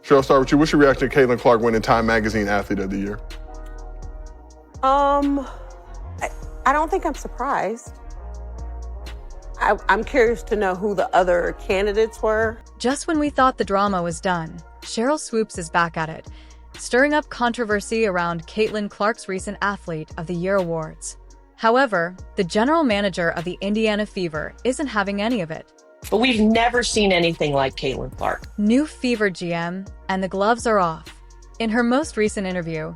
Sheryl, I'll start with you. What's your reaction to Caitlin Clark winning Time Magazine Athlete of the Year? I don't think I'm surprised. I'm curious to know who the other candidates were. Just when we thought the drama was done, Sheryl Swoopes is back at it, stirring up controversy around Caitlin Clark's recent Athlete of the Year awards. However, the general manager of the Indiana Fever isn't having any of it. But we've never seen anything like Caitlin Clark. New Fever GM, and the gloves are off. In her most recent interview,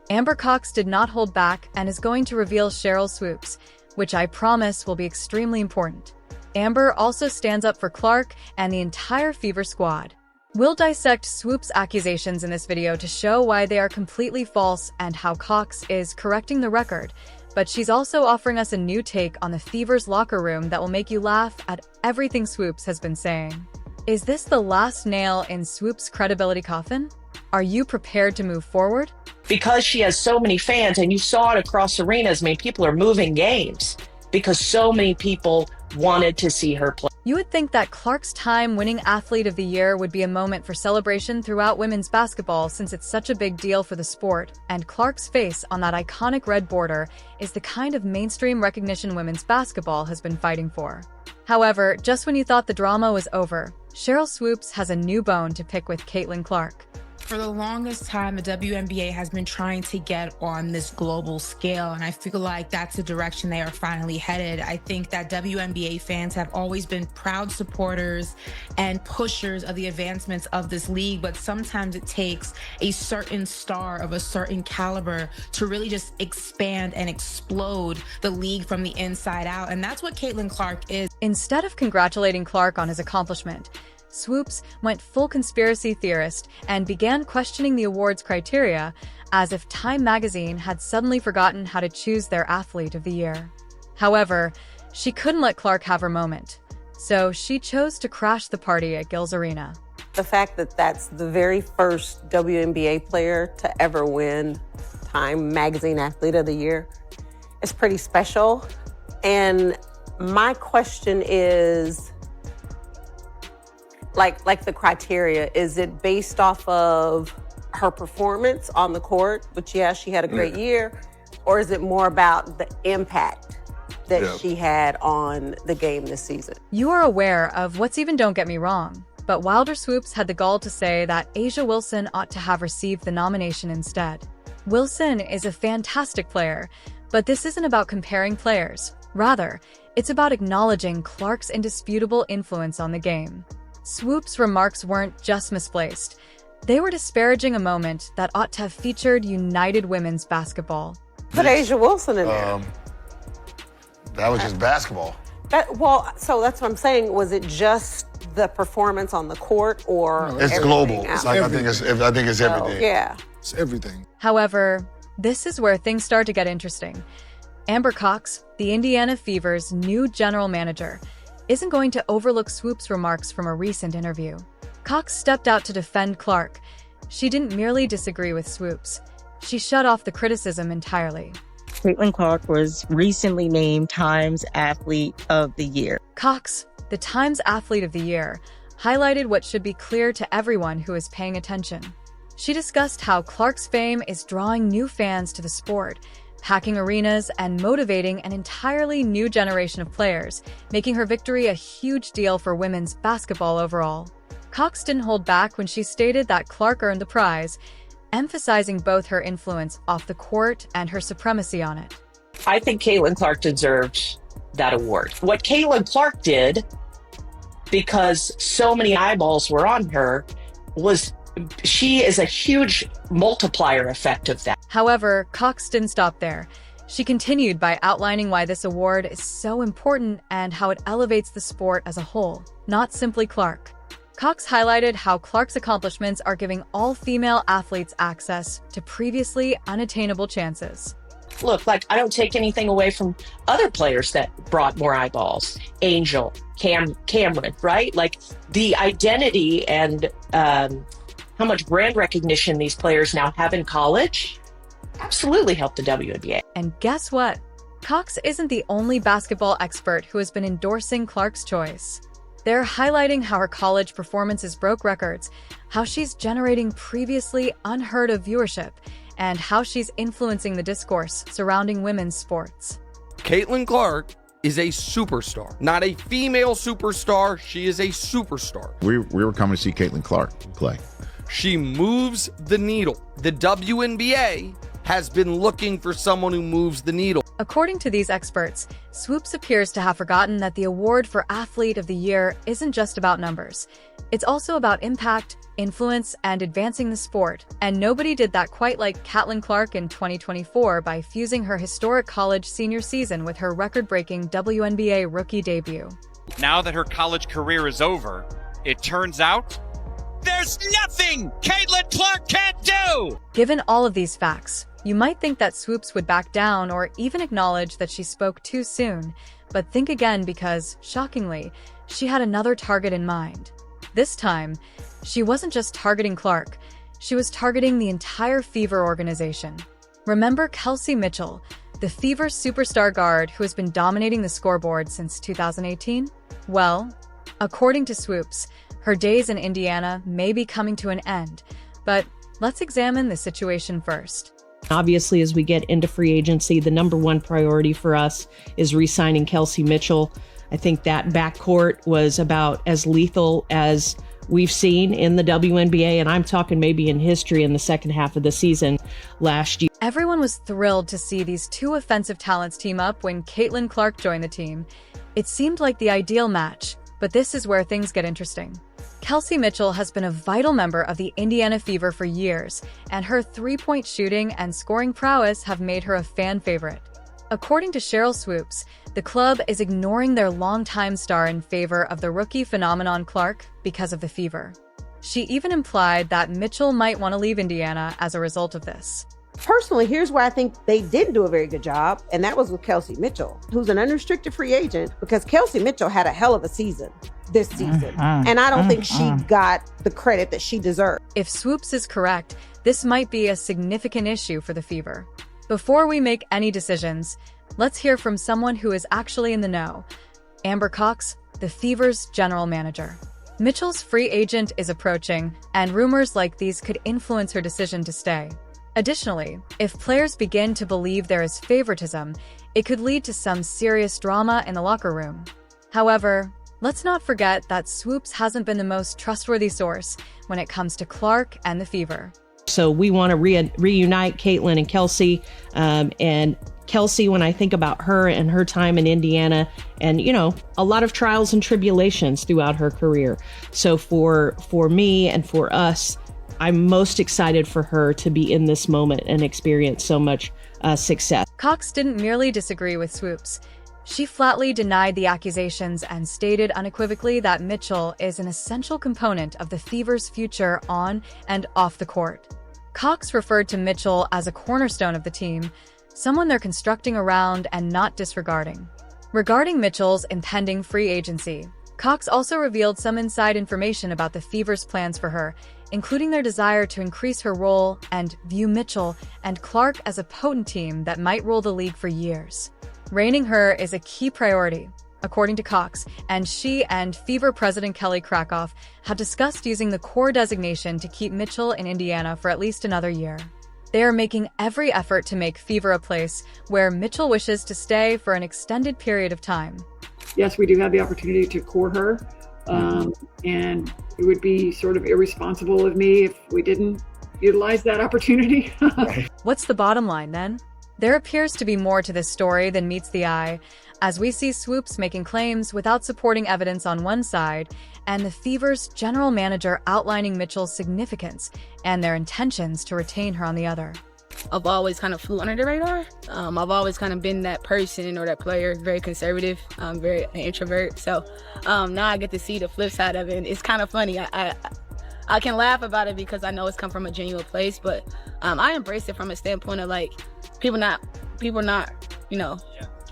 Amber Cox did not hold back and is going to reveal Sheryl Swoopes, which I promise will be extremely important. Amber also stands up for Clark and the entire Fever squad. We'll dissect Swoopes' accusations in this video to show why they are completely false and how Cox is correcting the record, but she's also offering us a new take on the Fever's locker room that will make you laugh at everything Swoopes has been saying. Is this the last nail in Swoopes' credibility coffin? Are you prepared to move forward? Because she has so many fans, and you saw it across arenas, I mean, people are moving games because so many people wanted to see her play. You would think that Clark's time winning Athlete of the Year would be a moment for celebration throughout women's basketball since it's such a big deal for the sport, and Clark's face on that iconic red border is the kind of mainstream recognition women's basketball has been fighting for. However, just when you thought the drama was over, Sheryl Swoopes has a new bone to pick with Caitlin Clark. For the longest time, the WNBA has been trying to get on this global scale, and I feel like that's the direction they are finally headed. I think that WNBA fans have always been proud supporters and pushers of the advancements of this league, but sometimes it takes a certain star of a certain caliber to really just expand and explode the league from the inside out, and that's what Caitlin Clark is. Instead of congratulating Clark on his accomplishment, Swoopes went full conspiracy theorist and began questioning the awards criteria as if Time magazine had suddenly forgotten how to choose their Athlete of the Year. However, she couldn't let Clark have her moment, so she chose to crash the party at Gil's Arena. The fact that that's the very first WNBA player to ever win Time Magazine Athlete of the Year is pretty special. And my question is, like the criteria, is it based off of her performance on the court, which, yeah, she had a great year, or is it more about the impact that she had on the game this season? You are aware of what's even Don't Get Me Wrong, but Wilder Swoopes had the gall to say that A'ja Wilson ought to have received the nomination instead. Wilson is a fantastic player, but this isn't about comparing players. Rather, it's about acknowledging Clark's indisputable influence on the game. Swoopes' remarks weren't just misplaced. They were disparaging a moment that ought to have featured united women's basketball. Put A'ja Wilson in there. That was just basketball. So that's what I'm saying. Was it just the performance on the court, or It's global. It's like, I think it's everything. Yeah. It's everything. However, this is where things start to get interesting. Amber Cox, the Indiana Fever's new general manager, isn't going to overlook Swoopes' remarks from a recent interview. Cox stepped out to defend Clark. She didn't merely disagree with Swoopes. She shut off the criticism entirely. Caitlin Clark was recently named Time's Athlete of the Year. Cox, the Times Athlete of the Year, highlighted what should be clear to everyone who is paying attention. She discussed how Clark's fame is drawing new fans to the sport, packing arenas and motivating an entirely new generation of players, making her victory a huge deal for women's basketball overall. Cox didn't hold back when she stated that Clark earned the prize, emphasizing both her influence off the court and her supremacy on it. I think Caitlin Clark deserved that award. What Caitlin Clark did, because so many eyeballs were on her, was she is a huge multiplier effect of that. However, Cox didn't stop there. She continued by outlining why this award is so important and how it elevates the sport as a whole, not simply Clark. Cox highlighted how Clark's accomplishments are giving all female athletes access to previously unattainable chances. Look, like, I don't take anything away from other players that brought more eyeballs. Angel, Cameron, right? Like, the identity and how much brand recognition these players now have in college absolutely helped the WNBA. And guess what? Cox isn't the only basketball expert who has been endorsing Clark's choice. They're highlighting how her college performances broke records, how she's generating previously unheard of viewership, and how she's influencing the discourse surrounding women's sports. Caitlin Clark is a superstar. Not a female superstar, she is a superstar. We were coming to see Caitlin Clark play. She moves the needle. The WNBA has been looking for someone who moves the needle. According to these experts, Swoopes appears to have forgotten that the award for Athlete of the Year isn't just about numbers. It's also about impact, influence, and advancing the sport. And nobody did that quite like Caitlin Clark in 2024 by fusing her historic college senior season with her record-breaking WNBA rookie debut. Now that her college career is over, it turns out there's nothing Caitlin Clark can't do! Given all of these facts, you might think that Swoopes would back down or even acknowledge that she spoke too soon, but think again because, shockingly, she had another target in mind. This time, she wasn't just targeting Clark, she was targeting the entire Fever organization. Remember Kelsey Mitchell, the Fever superstar guard who has been dominating the scoreboard since 2018? Well, according to Swoopes, her days in Indiana may be coming to an end, but let's examine the situation first. Obviously, as we get into free agency, the number one priority for us is re-signing Kelsey Mitchell. I think that backcourt was about as lethal as we've seen in the WNBA, and I'm talking maybe in history in the second half of the season last year. Everyone was thrilled to see these two offensive talents team up when Caitlin Clark joined the team. It seemed like the ideal match, but this is where things get interesting. Kelsey Mitchell has been a vital member of the Indiana Fever for years, and her three-point shooting and scoring prowess have made her a fan favorite. According to Sheryl Swoopes, the club is ignoring their longtime star in favor of the rookie phenomenon Clark because of the Fever. She even implied that Mitchell might want to leave Indiana as a result of this. Personally, here's where I think they didn't do a very good job, and that was with Kelsey Mitchell, who's an unrestricted free agent, because Kelsey Mitchell had a hell of a season this season, and I don't think she got the credit that she deserved. If Swoopes is correct, this might be a significant issue for the Fever. Before we make any decisions, let's hear from someone who is actually in the know. Amber Cox, the Fever's general manager. Mitchell's free agent is approaching, and rumors like these could influence her decision to stay. Additionally, if players begin to believe there is favoritism, it could lead to some serious drama in the locker room. However, let's not forget that Swoopes hasn't been the most trustworthy source when it comes to Clark and the Fever. So we want to reunite Caitlin and Kelsey. And Kelsey, when I think about her and her time in Indiana and, you know, a lot of trials and tribulations throughout her career. So for me and for us, I'm most excited for her to be in this moment and experience so much success. Cox didn't merely disagree with Swoopes. She flatly denied the accusations and stated unequivocally that Mitchell is an essential component of the Fever's future on and off the court. Cox referred to Mitchell as a cornerstone of the team, someone they're constructing around and not disregarding. Regarding Mitchell's impending free agency, Cox also revealed some inside information about the Fever's plans for her, including their desire to increase her role and view Mitchell and Clark as a potent team that might rule the league for years. Reigning her is a key priority, according to Cox, and she and Fever president Kelly Krakoff have discussed using the core designation to keep Mitchell in Indiana for at least another year. They are making every effort to make Fever a place where Mitchell wishes to stay for an extended period of time. Yes, we do have the opportunity to core her, and it would be sort of irresponsible of me if we didn't utilize that opportunity. What's the bottom line then? There appears to be more to this story than meets the eye, as we see Swoopes making claims without supporting evidence on one side, and the Fever's general manager outlining Mitchell's significance and their intentions to retain her on the other. I've always kind of flew under the radar. I've always kind of been that person or that player, very conservative, very an introvert. So now I get to see the flip side of it. And it's kind of funny. I can laugh about it because I know it's come from a genuine place, but I embrace it from a standpoint of like people not, you know,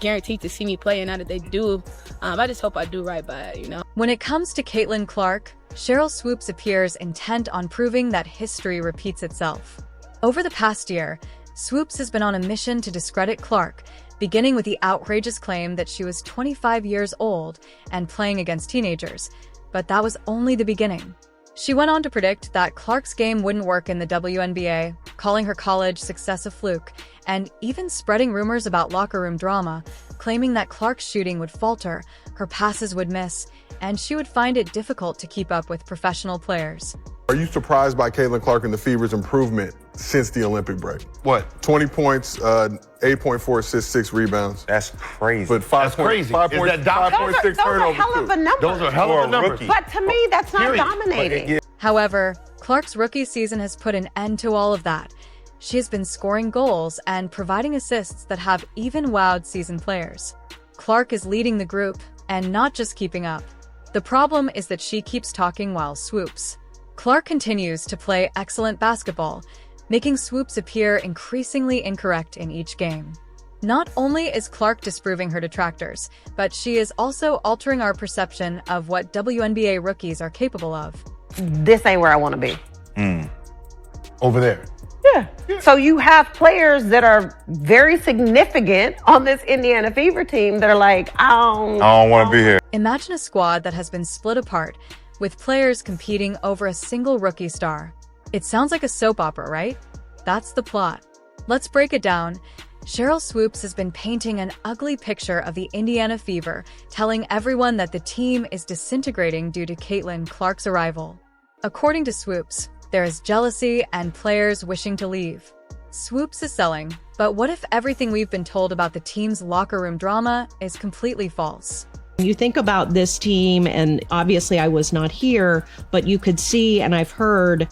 guaranteed to see me play, and now that they do, I just hope I do right by it, you know. When it comes to Caitlin Clark, Sheryl Swoopes appears intent on proving that history repeats itself. Over the past year, Swoopes has been on a mission to discredit Clark, beginning with the outrageous claim that she was 25 years old and playing against teenagers. But that was only the beginning. She went on to predict that Clark's game wouldn't work in the WNBA, calling her college success a fluke, and even spreading rumors about locker room drama, claiming that Clark's shooting would falter, her passes would miss, and she would find it difficult to keep up with professional players. Are you surprised by Caitlin Clark and the Fever's improvement since the Olympic break? What? 20 points, 8.4 assists, 6 rebounds. That's crazy. But 5 That's crazy. 5.6 Those are turnovers. hell of a number. Those are hell of a numbers. But to me, that's not Period. dominating. However, Clark's rookie season has put an end to all of that. She has been scoring goals and providing assists that have even wowed seasoned players. Clark is leading the group and not just keeping up. The problem is that she keeps talking while Swoopes. Clark continues to play excellent basketball, making Swoopes appear increasingly incorrect in each game. Not only is Clark disproving her detractors, but she is also altering our perception of what WNBA rookies are capable of. This ain't where I want to be. Over there. Yeah. So you have players that are very significant on this Indiana Fever team that are like, I don't want to be here. Imagine a squad that has been split apart, with players competing over a single rookie star. It sounds like a soap opera, right? That's the plot. Let's break it down. Sheryl Swoopes has been painting an ugly picture of the Indiana Fever, telling everyone that the team is disintegrating due to Caitlin Clark's arrival. According to Swoopes, there is jealousy and players wishing to leave. Swoopes is selling, but what if everything we've been told about the team's locker room drama is completely false? You think about this team, and obviously I was not here, but you could see, and I've heard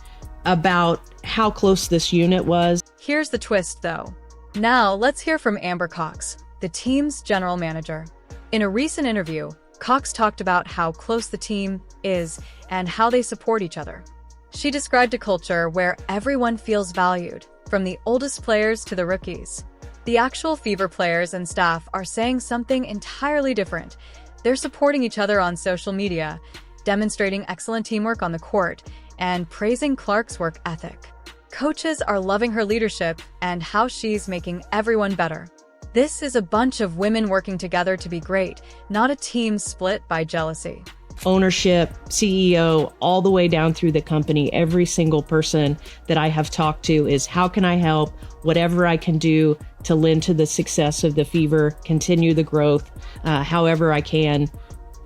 about how close this unit was. Here's the twist, though. Now, let's hear from Amber Cox, the team's general manager. In a recent interview, Cox talked about how close the team is and how they support each other. She described a culture where everyone feels valued, from the oldest players to the rookies. The actual Fever players and staff are saying something entirely different. They're supporting each other on social media, demonstrating excellent teamwork on the court, and praising Clark's work ethic. Coaches are loving her leadership and how she's making everyone better. This is a bunch of women working together to be great, not a team split by jealousy. Ownership, CEO, all the way down through the company, every single person that I have talked to is, how can I help? Whatever I can do to lend to the success of the Fever, continue the growth, however I can,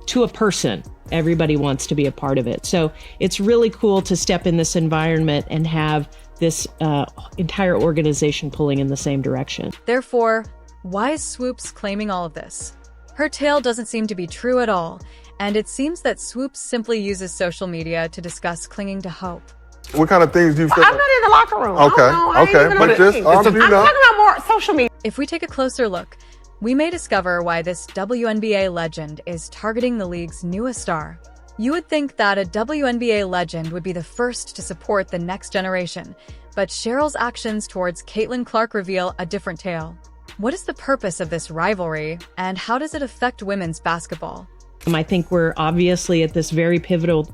to a person. Everybody wants to be a part of it. So it's really cool to step in this environment and have this entire organization pulling in the same direction. Therefore, why is Swoopes claiming all of this? Her tale doesn't seem to be true at all, and it seems that Swoopes simply uses social media to discuss clinging to hope. What kind of things do you say? I'm not in the locker room. Okay, I ain't even but on the team. I'm talking about more social media. If we take a closer look, we may discover why this WNBA legend is targeting the league's newest star. You would think that a WNBA legend would be the first to support the next generation, but Sheryl's actions towards Caitlin Clark reveal a different tale. What is the purpose of this rivalry, and how does it affect women's basketball? I think we're obviously at this very pivotal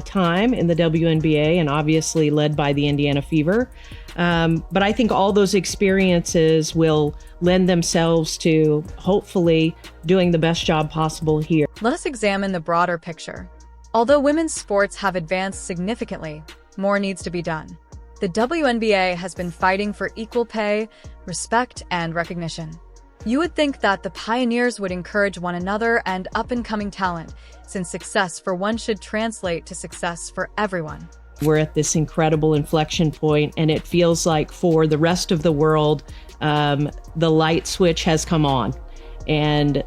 time in the WNBA, and obviously led by the Indiana Fever. But I think all those experiences will lend themselves to hopefully doing the best job possible here. Let us examine the broader picture. Although women's sports have advanced significantly, more needs to be done. The WNBA has been fighting for equal pay, respect, and recognition. You would think that the pioneers would encourage one another and up-and-coming talent, since success for one should translate to success for everyone. We're at this incredible inflection point, and it feels like for the rest of the world, the light switch has come on. And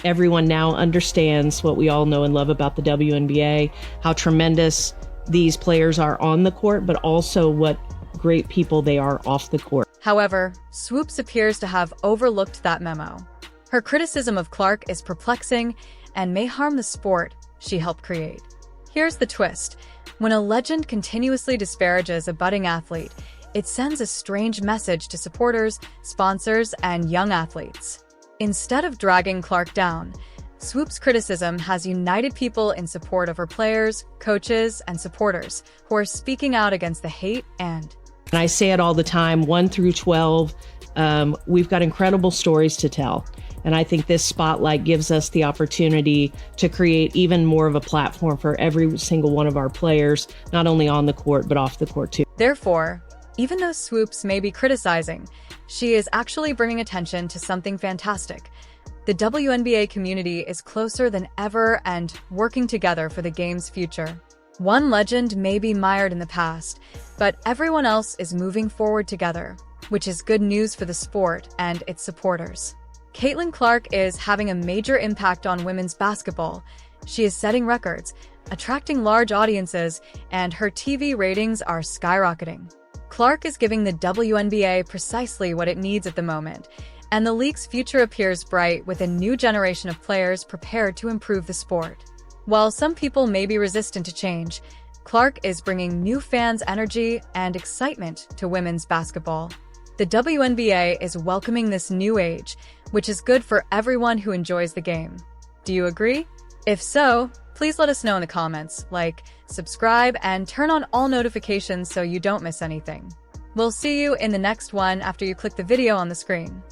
everyone now understands what we all know and love about the WNBA, how tremendous these players are on the court, but also what great people they are off the court. However, Swoopes appears to have overlooked that memo. Her criticism of Clark is perplexing and may harm the sport she helped create. Here's the twist. When a legend continuously disparages a budding athlete, it sends a strange message to supporters, sponsors, and young athletes. Instead of dragging Clark down, Swoopes' criticism has united people in support of her players, coaches, and supporters who are speaking out against the hate and I say it all the time, 1 through 12, We've got incredible stories to tell. And I think this spotlight gives us the opportunity to create even more of a platform for every single one of our players, not only on the court, but off the court too. Therefore, even though Swoopes may be criticizing, she is actually bringing attention to something fantastic. The WNBA community is closer than ever and working together for the game's future. One legend may be mired in the past, but everyone else is moving forward together, which is good news for the sport and its supporters. Caitlin Clark is having a major impact on women's basketball. She is setting records, attracting large audiences, and her TV ratings are skyrocketing. Clark is giving the WNBA precisely what it needs at the moment, and the league's future appears bright with a new generation of players prepared to improve the sport. While some people may be resistant to change, Clark is bringing new fans' energy and excitement to women's basketball. The WNBA is welcoming this new age, which is good for everyone who enjoys the game. Do you agree? If so, please let us know in the comments, like, subscribe, and turn on all notifications so you don't miss anything. We'll see you in the next one after you click the video on the screen.